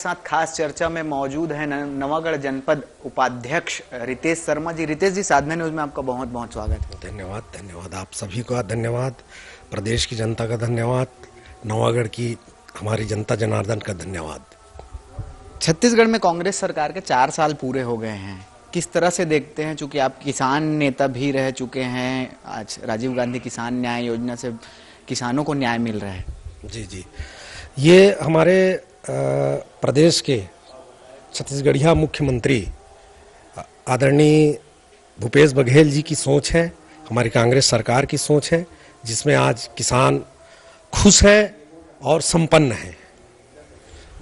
साथ खास चर्चा में मौजूद है नवागढ़ जनपद उपाध्यक्ष रितेश शर्मा जी। रितेश जी, साधना न्यूज में आपका बहुत बहुत स्वागत है। धन्यवाद धन्यवाद, आप सभी का धन्यवाद, प्रदेश की जनता का धन्यवाद, नवागढ़ की हमारी जनता जनार्दन का धन्यवाद। छत्तीसगढ़ में कांग्रेस सरकार के 4 साल पूरे हो गए हैं, किस तरह से देखते हैं? चूंकि आप किसान नेता भी रह चुके हैं, आज राजीव गांधी किसान न्याय योजना से किसानों को न्याय मिल रहा है। जी जी, ये हमारे प्रदेश के छत्तीसगढ़िया मुख्यमंत्री आदरणीय भूपेश बघेल जी की सोच है, हमारी कांग्रेस सरकार की सोच है, जिसमें आज किसान खुश है और संपन्न है।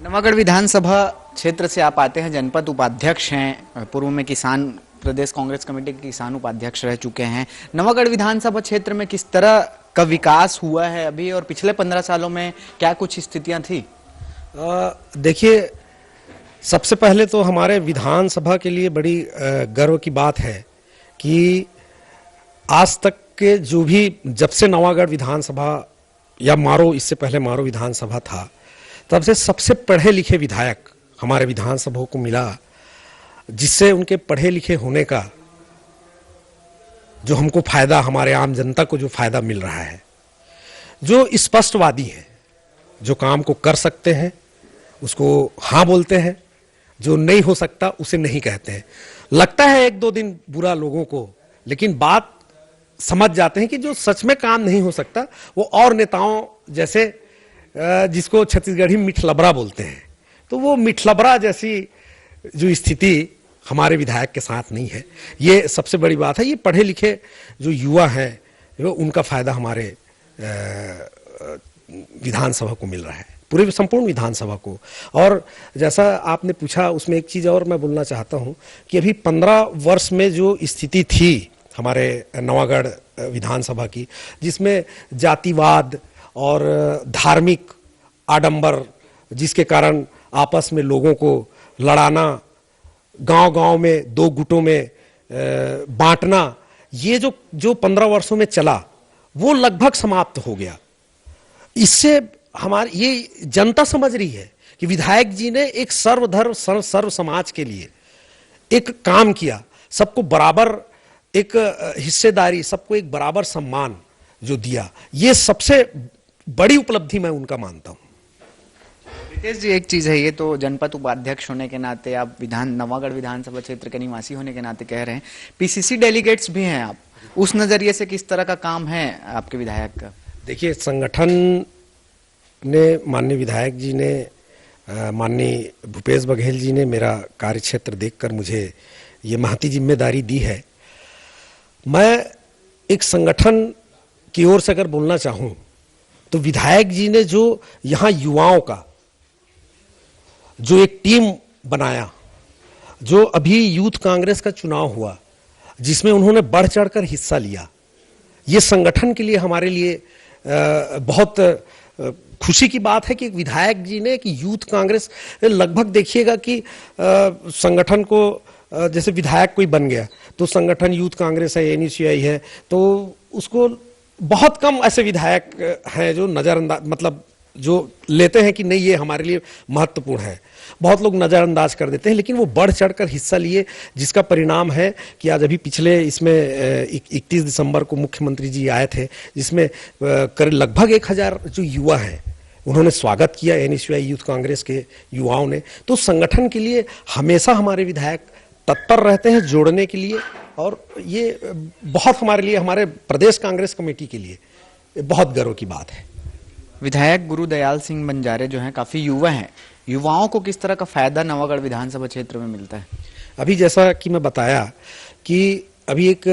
नवागढ़ विधानसभा क्षेत्र से आप आते हैं, जनपद उपाध्यक्ष हैं, पूर्व में किसान प्रदेश कांग्रेस कमेटी के किसान उपाध्यक्ष रह चुके हैं। नवागढ़ विधानसभा क्षेत्र में किस तरह का विकास हुआ है अभी, और पिछले 15 सालों में क्या कुछ स्थितियां थी? देखिए, सबसे पहले तो हमारे विधानसभा के लिए बड़ी गर्व की बात है कि आज तक के जो भी, जब से नवागढ़ विधानसभा या मारो, इससे पहले मारो विधानसभा था, तब से सबसे पढ़े लिखे विधायक हमारे विधानसभा को मिला, जिससे उनके पढ़े लिखे होने का जो हमको फायदा, हमारे आम जनता को जो फायदा मिल रहा है, जो स्पष्टवादी है, जो काम को कर सकते हैं उसको हाँ बोलते हैं, जो नहीं हो सकता उसे नहीं कहते हैं। लगता है एक दो दिन बुरा लोगों को, लेकिन बात समझ जाते हैं कि जो सच में काम नहीं हो सकता वो और नेताओं जैसे, जिसको छत्तीसगढ़ी मिठलबरा बोलते हैं, तो वो मिठलबरा जैसी जो स्थिति हमारे विधायक के साथ नहीं है। ये सबसे बड़ी बात है। ये पढ़े लिखे जो युवा हैं, वो उनका फायदा हमारे विधानसभा को मिल रहा है, पूरे संपूर्ण विधानसभा को। और जैसा आपने पूछा, उसमें एक चीज़ और मैं बोलना चाहता हूं कि अभी 15 वर्ष में जो स्थिति थी हमारे नवागढ़ विधानसभा की, जिसमें जातिवाद और धार्मिक आडंबर, जिसके कारण आपस में लोगों को लड़ाना, गांव-गांव में 2 गुटों में बांटना, ये जो 15 वर्षों में चला, वो लगभग समाप्त हो गया। इससे हमारी ये जनता समझ रही है कि विधायक जी ने एक सर्वधर्म सर्व समाज के लिए एक काम किया, सबको बराबर एक हिस्सेदारी, सबको एक बराबर सम्मान जो दिया, ये सबसे बड़ी उपलब्धि मैं उनका मानता हूं। रितेश जी, एक चीज है, ये तो जनपद उपाध्यक्ष होने के नाते, आप नवागढ़ विधानसभा क्षेत्र के निवासी होने के नाते कह रहे हैं, पीसीसी डेलीगेट्स भी हैं आप, उस नजरिए से किस तरह का काम है आपके विधायक का? देखिए, संगठन ने, माननीय विधायक जी ने, माननीय भूपेश बघेल जी ने मेरा कार्य क्षेत्र देखकर मुझे ये महती जिम्मेदारी दी है। मैं एक संगठन की ओर से अगर बोलना चाहूं तो विधायक जी ने जो यहाँ युवाओं का जो एक टीम बनाया, जो अभी यूथ कांग्रेस का चुनाव हुआ, जिसमें उन्होंने बढ़ चढ़कर हिस्सा लिया, ये संगठन के लिए, हमारे लिए बहुत खुशी की बात है कि विधायक जी ने, कि यूथ कांग्रेस, लगभग देखिएगा कि संगठन को, जैसे विधायक कोई बन गया तो संगठन यूथ कांग्रेस है, एनयूसीआई है, तो उसको बहुत कम ऐसे विधायक हैं जो नजरअंदाज, मतलब जो लेते हैं कि नहीं ये हमारे लिए महत्वपूर्ण है। बहुत लोग नजरअंदाज कर देते हैं, लेकिन वो बढ़ चढ़कर हिस्सा लिए, जिसका परिणाम है कि आज अभी पिछले इसमें 31 दिसंबर को मुख्यमंत्री जी आए थे, जिसमें करीब लगभग 1000 जो युवा हैं उन्होंने स्वागत किया, एनएसयूआई यूथ कांग्रेस के युवाओं ने। तो संगठन के लिए हमेशा हमारे विधायक तत्पर रहते हैं जोड़ने के लिए, और ये बहुत हमारे लिए, हमारे प्रदेश कांग्रेस कमेटी के लिए बहुत गर्व की बात है। विधायक गुरुदयाल सिंह बंजारे जो हैं, काफी युवा हैं, युवाओं को किस तरह का फायदा नवागढ़ विधानसभा क्षेत्र में मिलता है? अभी जैसा कि मैं बताया कि अभी एक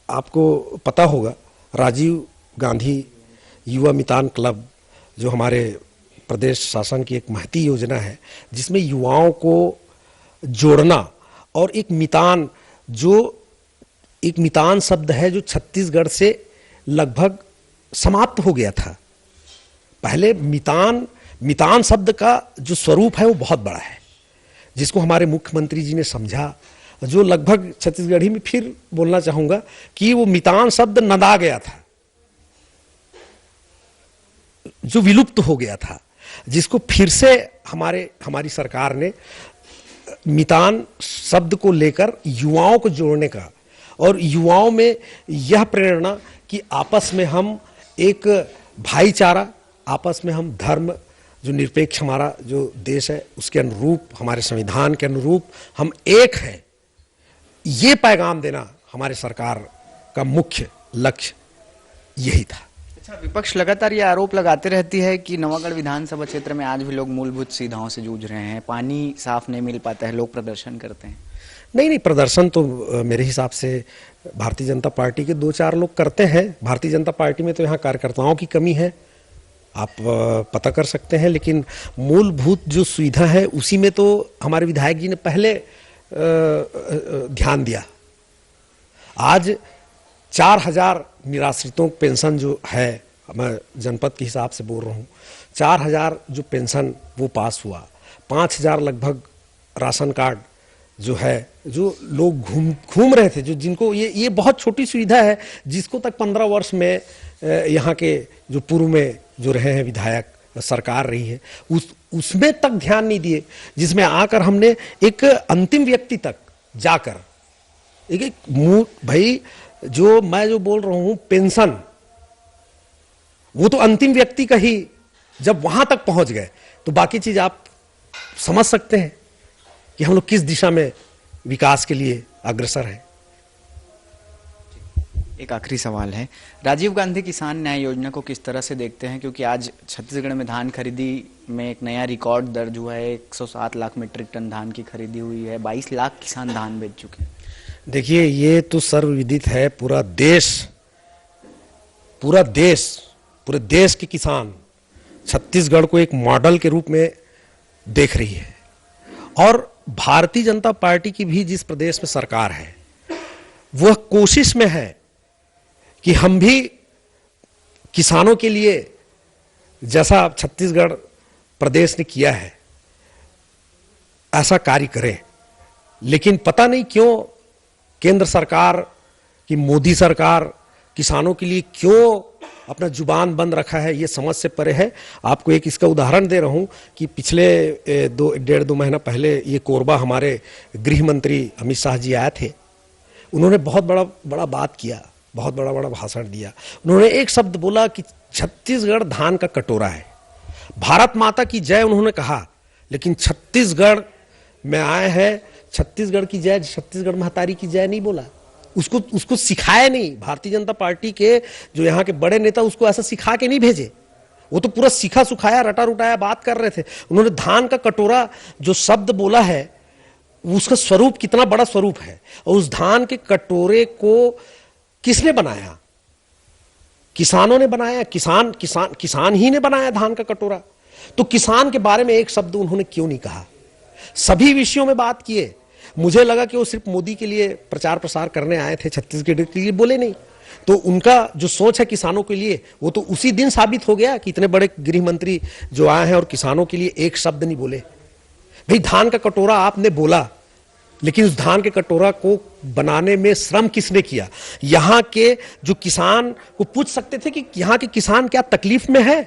आपको पता होगा, राजीव गांधी युवा मितान क्लब, जो हमारे प्रदेश शासन की एक महती योजना है, जिसमें युवाओं को जोड़ना, और एक मितान, जो एक मितान शब्द है जो छत्तीसगढ़ से लगभग समाप्त हो गया था। पहले मितान शब्द का जो स्वरूप है वो बहुत बड़ा है, जिसको हमारे मुख्यमंत्री जी ने समझा, जो लगभग छत्तीसगढ़ी में फिर बोलना चाहूंगा कि वो मितान शब्द नदा गया था, जो विलुप्त हो गया था। जिसको फिर से हमारी सरकार ने मितान शब्द को लेकर युवाओं को जोड़ने का, और युवाओं में यह प्रेरणा कि आपस में हम एक भाईचारा, आपस में हम धर्म, जो निरपेक्ष हमारा जो देश है उसके अनुरूप, हमारे संविधान के अनुरूप हम एक हैं, ये पैगाम देना हमारे सरकार का मुख्य लक्ष्य यही था। अच्छा, विपक्ष लगातार ये आरोप लगाते रहती है कि नवागढ़ विधानसभा क्षेत्र में आज भी लोग मूलभूत सुविधाओं से जूझ रहे हैं, पानी साफ नहीं मिल पाता है, लोग प्रदर्शन करते हैं। नहीं, प्रदर्शन तो मेरे हिसाब से भारतीय जनता पार्टी के 2-4 लोग करते हैं। भारतीय जनता पार्टी में तो यहाँ कार्यकर्ताओं की कमी है, आप पता कर सकते हैं, लेकिन मूलभूत जो सुविधा है उसी में तो हमारे विधायक जी ने पहले ध्यान दिया। आज 4000 निराश्रितों को पेंशन जो है, मैं जनपद के हिसाब से बोल रहा हूँ, 4000 जो पेंशन वो पास हुआ, 5000 लगभग राशन कार्ड जो है, जो लोग घूम रहे थे, जो जिनको ये बहुत छोटी सुविधा है, जिसको तक 15 वर्ष में यहाँ के जो पूर्व में जो रहे हैं विधायक, सरकार रही है, उसमें तक ध्यान नहीं दिए, जिसमें आकर हमने एक अंतिम व्यक्ति तक जाकर एक भाई जो मैं जो बोल रहा हूं पेंशन, वो तो अंतिम व्यक्ति का ही, जब वहां तक पहुंच गए तो बाकी चीज आप समझ सकते हैं कि हम लोग किस दिशा में विकास के लिए अग्रसर हैं। एक आखिरी सवाल है, राजीव गांधी किसान न्याय योजना को किस तरह से देखते हैं, क्योंकि आज छत्तीसगढ़ में धान खरीदी में एक नया रिकॉर्ड दर्ज हुआ है, 107 लाख मीट्रिक टन धान की खरीदी हुई है, 22 लाख किसान धान बेच चुके हैं। देखिए, ये तो सर्वविदित है, पूरे देश के किसान छत्तीसगढ़ को एक मॉडल के रूप में देख रही है, और भारतीय जनता पार्टी की भी जिस प्रदेश में सरकार है, वह कोशिश में है कि हम भी किसानों के लिए जैसा छत्तीसगढ़ प्रदेश ने किया है ऐसा कार्य करें। लेकिन पता नहीं क्यों केंद्र सरकार की मोदी सरकार किसानों के लिए क्यों अपना जुबान बंद रखा है, ये समझ से परे है। आपको एक इसका उदाहरण दे रहा हूं कि पिछले 1.5-2 महीना पहले ये कोरबा हमारे गृह मंत्री अमित शाह जी आए थे। उन्होंने बहुत बड़ा बात किया, बहुत बड़ा भाषण दिया। उन्होंने एक शब्द बोला कि छत्तीसगढ़ धान का कटोरा है। भारत माता की जय उन्होंने कहा, लेकिन छत्तीसगढ़ में आए हैं, छत्तीसगढ़ की जय, छत्तीसगढ़ महतारी की जय नहीं बोला। उसको सिखाया नहीं। भारतीय जनता पार्टी के जो यहाँ के बड़े नेता उसको ऐसा सिखा के नहीं भेजे, वो तो पूरा सीखा सुखाया रटा रुटाया बात कर रहे थे। उन्होंने धान का कटोरा जो शब्द बोला है, उसका स्वरूप कितना बड़ा स्वरूप है, और उस धान के कटोरे को किसने बनाया? किसानों ने बनाया। किसान ही ने बनाया धान का कटोरा। तो किसान के बारे में एक शब्द उन्होंने क्यों नहीं कहा? सभी विषयों में बात किए। मुझे लगा कि वो सिर्फ मोदी के लिए प्रचार प्रसार करने आए थे, छत्तीसगढ़ के लिए बोले नहीं। तो उनका जो सोच है किसानों के लिए, वो तो उसी दिन साबित हो गया कि इतने बड़े गृह मंत्री जो आए हैं और किसानों के लिए एक शब्द नहीं बोले। भाई, धान का कटोरा आपने बोला, लेकिन उस धान के कटोरा को बनाने में श्रम किसने किया? यहाँ के जो किसान को पूछ सकते थे कि यहाँ के किसान क्या तकलीफ में है,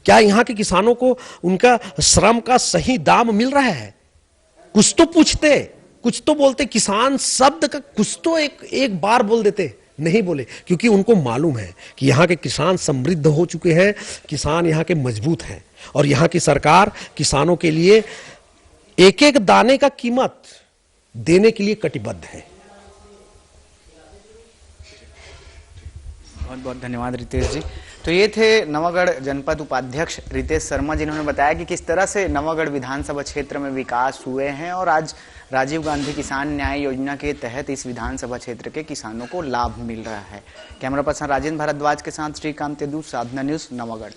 क्या यहाँ के किसानों को उनका श्रम का सही दाम मिल रहा है? कुछ तो पूछते, कुछ तो बोलते। किसान शब्द का कुछ तो एक बार बोल देते, नहीं बोले, क्योंकि उनको मालूम है कि यहाँ के किसान समृद्ध हो चुके हैं, किसान यहाँ के मजबूत हैं, और यहाँ की सरकार किसानों के लिए एक एक दाने का कीमत देने के लिए कटिबद्ध है। बहुत बहुत धन्यवाद रितेश जी। तो ये थे नवागढ़ जनपद उपाध्यक्ष रितेश शर्मा, जिन्होंने बताया कि किस तरह से नवागढ़ विधानसभा क्षेत्र में विकास हुए हैं और आज राजीव गांधी किसान न्याय योजना के तहत इस विधानसभा क्षेत्र के किसानों को लाभ मिल रहा है। कैमरा पर्सन राजेंद्र भारद्वाज के साथ श्रीकांत यदु, साधना न्यूज, नवागढ़।